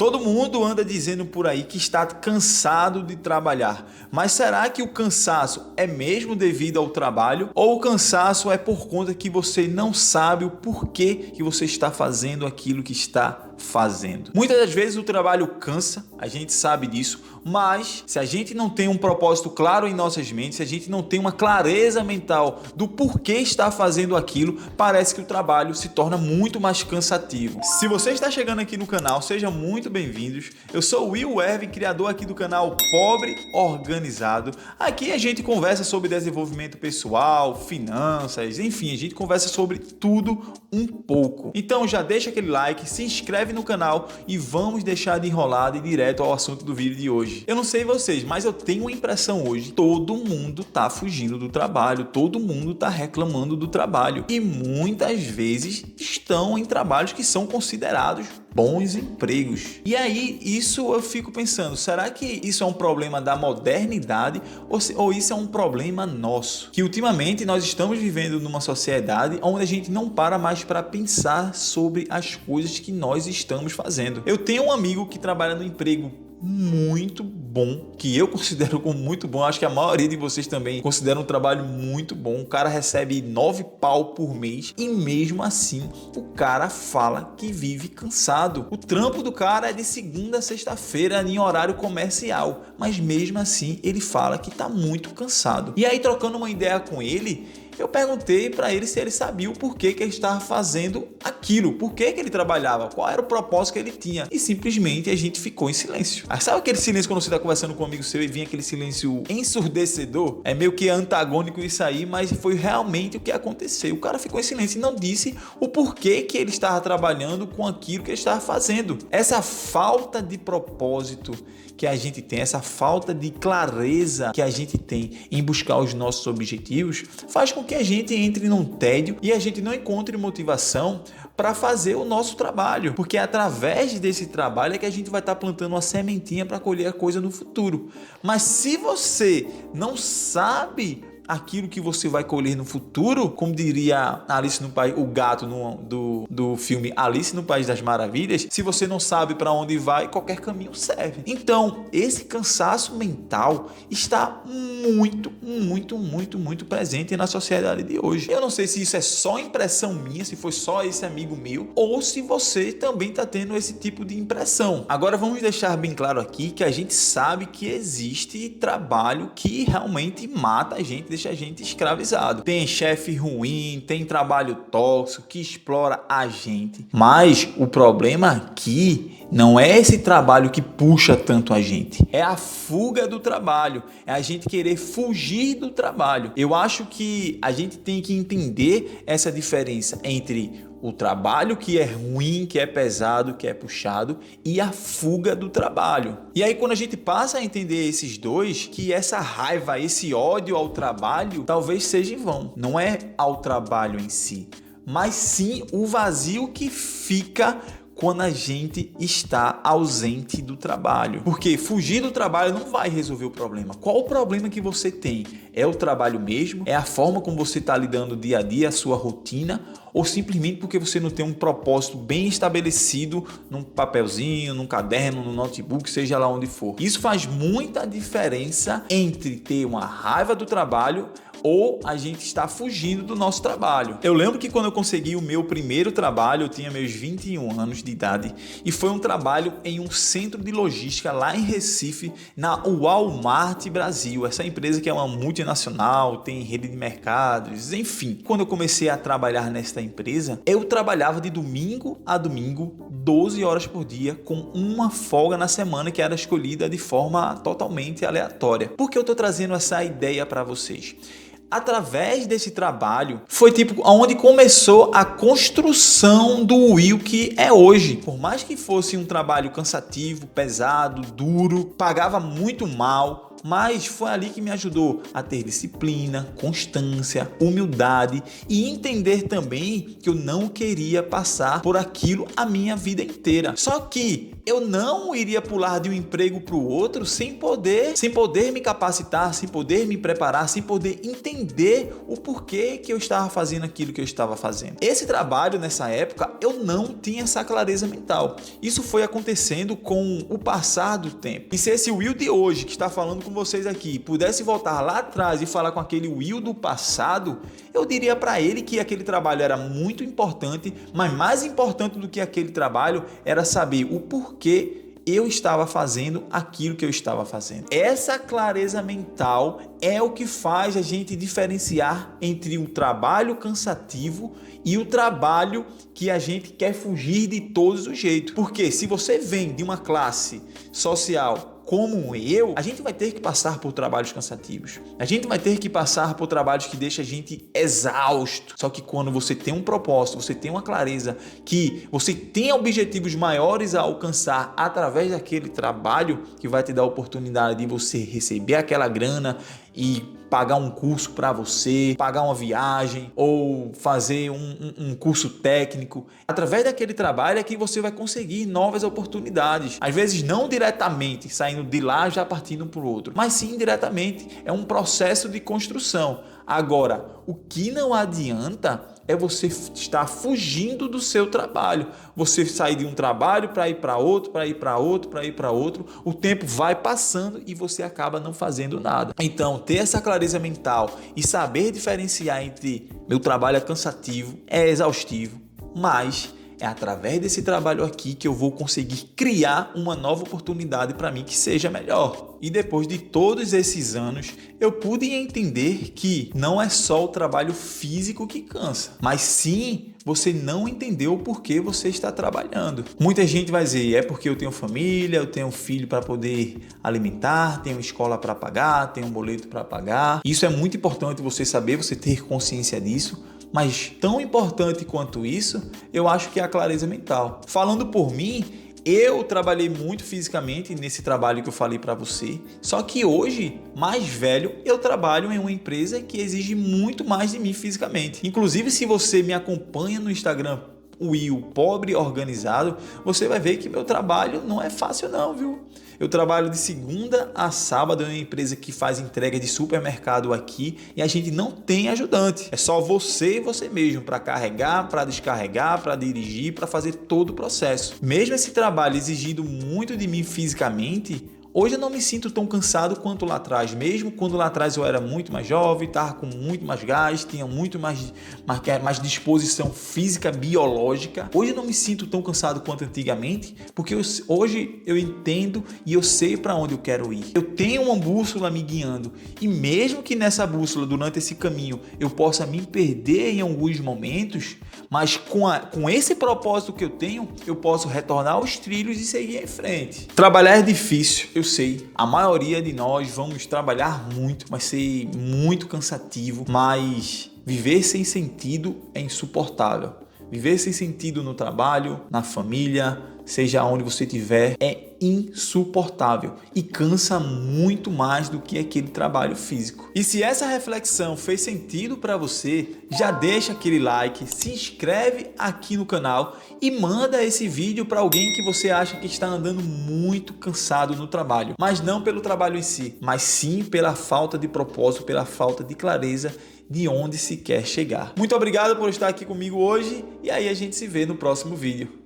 Todo mundo anda dizendo por aí que está cansado de trabalhar, mas será que o cansaço é mesmo devido ao trabalho ou o cansaço é por conta que você não sabe o porquê que você está fazendo aquilo que está fazendo? Muitas das vezes o trabalho cansa, a gente sabe disso, mas se a gente não tem um propósito claro em nossas mentes, se a gente não tem uma clareza mental do porquê está fazendo aquilo, parece que o trabalho se torna muito mais cansativo. Se você está chegando aqui no canal, seja muito bem-vindos. Eu sou o Will Ervin, criador aqui do canal Pobre Organizado. Aqui a gente conversa sobre desenvolvimento pessoal, finanças, enfim, a gente conversa sobre tudo um pouco. Então já deixa aquele like, se inscreve no canal e vamos deixar de enrolado e direto ao assunto do vídeo de hoje. Eu não sei vocês, mas eu tenho uma impressão hoje, todo mundo tá fugindo do trabalho, todo mundo tá reclamando do trabalho e muitas vezes estão em trabalhos que são considerados bons empregos. E aí, isso eu fico pensando, será que isso é um problema da modernidade ou isso é um problema nosso? Que ultimamente nós estamos vivendo numa sociedade onde a gente não para mais para pensar sobre as coisas que nós estamos fazendo. Eu tenho um amigo que trabalha no emprego muito bom, que eu considero como muito bom, acho que a maioria de vocês também consideram um trabalho muito bom. O cara recebe 9 pau por mês e mesmo assim o cara fala que vive cansado. O trampo do cara é de segunda a sexta-feira em horário comercial, mas mesmo assim ele fala que tá muito cansado. E aí, trocando uma ideia com ele, eu perguntei para ele se ele sabia o porquê que ele estava fazendo aquilo, por que ele trabalhava, qual era o propósito que ele tinha. E simplesmente a gente ficou em silêncio. Aí, sabe aquele silêncio quando você está conversando com um amigo seu e vinha aquele silêncio ensurdecedor? É meio que antagônico isso aí, mas foi realmente o que aconteceu. O cara ficou em silêncio e não disse o porquê que ele estava trabalhando com aquilo que ele estava fazendo. Essa falta de propósito que a gente tem, essa falta de clareza que a gente tem em buscar os nossos objetivos, faz com que a gente entre num tédio e a gente não encontre motivação para fazer o nosso trabalho, porque é através desse trabalho é que a gente vai estar plantando uma sementinha para colher a coisa no futuro. Mas se você não sabe aquilo que você vai colher no futuro, como diria Alice no País, o gato do filme Alice no País das Maravilhas, se você não sabe para onde vai, qualquer caminho serve. Então, esse cansaço mental está muito presente na sociedade de hoje. Eu não sei se isso é só impressão minha, se foi só esse amigo meu, ou se você também está tendo esse tipo de impressão. Agora vamos deixar bem claro aqui que a gente sabe que existe trabalho que realmente mata a gente, deixa a gente escravizado. Tem chefe ruim, tem trabalho tóxico que explora a gente. Mas o problema aqui não é esse trabalho que puxa tanto a gente, é a fuga do trabalho, é a gente querer fugir do trabalho. Eu acho que a gente tem que entender essa diferença entre o trabalho que é ruim, que é pesado, que é puxado, e a fuga do trabalho. E aí, quando a gente passa a entender esses dois, que essa raiva, esse ódio ao trabalho, talvez seja em vão. Não é ao trabalho em si, mas sim o vazio que fica quando a gente está ausente do trabalho. Porque fugir do trabalho não vai resolver o problema. Qual o problema que você tem? É o trabalho mesmo? É a forma como você está lidando dia a dia, a sua rotina? Ou simplesmente porque você não tem um propósito bem estabelecido num papelzinho, num caderno, no notebook, seja lá onde for? Isso faz muita diferença entre ter uma raiva do trabalho ou a gente está fugindo do nosso trabalho. Eu lembro que quando eu consegui o meu primeiro trabalho, eu tinha meus 21 anos de idade e foi um trabalho em um centro de logística lá em Recife, na Walmart Brasil. Essa empresa que é uma multinacional, tem rede de mercados, enfim. Quando eu comecei a trabalhar nesta empresa, eu trabalhava de domingo a domingo, 12 horas por dia, com uma folga na semana que era escolhida de forma totalmente aleatória. Por que eu estou trazendo essa ideia para vocês? Através desse trabalho, foi tipo onde começou a construção do Will que é hoje. Por mais que fosse um trabalho cansativo, pesado, duro, pagava muito mal, mas foi ali que me ajudou a ter disciplina, constância, humildade e entender também que eu não queria passar por aquilo a minha vida inteira. Só que eu não iria pular de um emprego para o outro sem poder me capacitar, sem poder me preparar, sem poder entender o porquê que eu estava fazendo aquilo que eu estava fazendo. Esse trabalho, nessa época, eu não tinha essa clareza mental. Isso foi acontecendo com o passar do tempo. E se esse Will de hoje, que está falando com vocês aqui, pudesse voltar lá atrás e falar com aquele Will do passado, eu diria para ele que aquele trabalho era muito importante, mas mais importante do que aquele trabalho era saber o porquê eu estava fazendo aquilo que eu estava fazendo. Essa clareza mental é o que faz a gente diferenciar entre o trabalho cansativo e o trabalho que a gente quer fugir de todos os jeitos. Porque se você vem de uma classe social como eu, a gente vai ter que passar por trabalhos cansativos. A gente vai ter que passar por trabalhos que deixam a gente exausto. Só que quando você tem um propósito, você tem uma clareza que você tem objetivos maiores a alcançar através daquele trabalho que vai te dar a oportunidade de você receber aquela grana e pagar um curso para você, pagar uma viagem ou fazer um curso técnico. Através daquele trabalho é que você vai conseguir novas oportunidades. Às vezes não diretamente, saindo de lá já partindo para o outro, mas sim indiretamente. É um processo de construção. Agora, o que não adianta é você estar fugindo do seu trabalho. Você sair de um trabalho para ir para outro, para ir para outro, para ir para outro. O tempo vai passando e você acaba não fazendo nada. Então, ter essa clareza mental e saber diferenciar entre meu trabalho é cansativo, é exaustivo, mas é através desse trabalho aqui que eu vou conseguir criar uma nova oportunidade para mim que seja melhor. E depois de todos esses anos, eu pude entender que não é só o trabalho físico que cansa, mas sim você não entendeu o porquê você está trabalhando. Muita gente vai dizer, é porque eu tenho família, eu tenho filho para poder alimentar, tenho escola para pagar, tenho um boleto para pagar. Isso é muito importante você saber, você ter consciência disso. Mas tão importante quanto isso, eu acho que é a clareza mental. Falando por mim, eu trabalhei muito fisicamente nesse trabalho que eu falei para você, só que hoje, mais velho, eu trabalho em uma empresa que exige muito mais de mim fisicamente. Inclusive, se você me acompanha no Instagram, Will Pobre Organizado, você vai ver que meu trabalho não é fácil não, viu? Eu trabalho de segunda a sábado em uma empresa que faz entrega de supermercado aqui e a gente não tem ajudante. É só você e você mesmo para carregar, para descarregar, para dirigir, para fazer todo o processo. Mesmo esse trabalho exigindo muito de mim fisicamente, hoje eu não me sinto tão cansado quanto lá atrás, mesmo quando lá atrás eu era muito mais jovem, estava com muito mais gás, tinha muito mais disposição física, biológica. Hoje eu não me sinto tão cansado quanto antigamente, porque hoje eu entendo e eu sei para onde eu quero ir. Eu tenho uma bússola me guiando e mesmo que nessa bússola, durante esse caminho, eu possa me perder em alguns momentos, mas com esse propósito que eu tenho, eu posso retornar aos trilhos e seguir em frente. Trabalhar é difícil. Eu sei, a maioria de nós vamos trabalhar muito, vai ser muito cansativo, mas viver sem sentido é insuportável. Viver sem sentido no trabalho, na família, seja onde você estiver, é insuportável e cansa muito mais do que aquele trabalho físico. E se essa reflexão fez sentido para você, já deixa aquele like, se inscreve aqui no canal e manda esse vídeo para alguém que você acha que está andando muito cansado no trabalho, mas não pelo trabalho em si, mas sim pela falta de propósito, pela falta de clareza de onde se quer chegar. Muito obrigado por estar aqui comigo hoje e aí a gente se vê no próximo vídeo.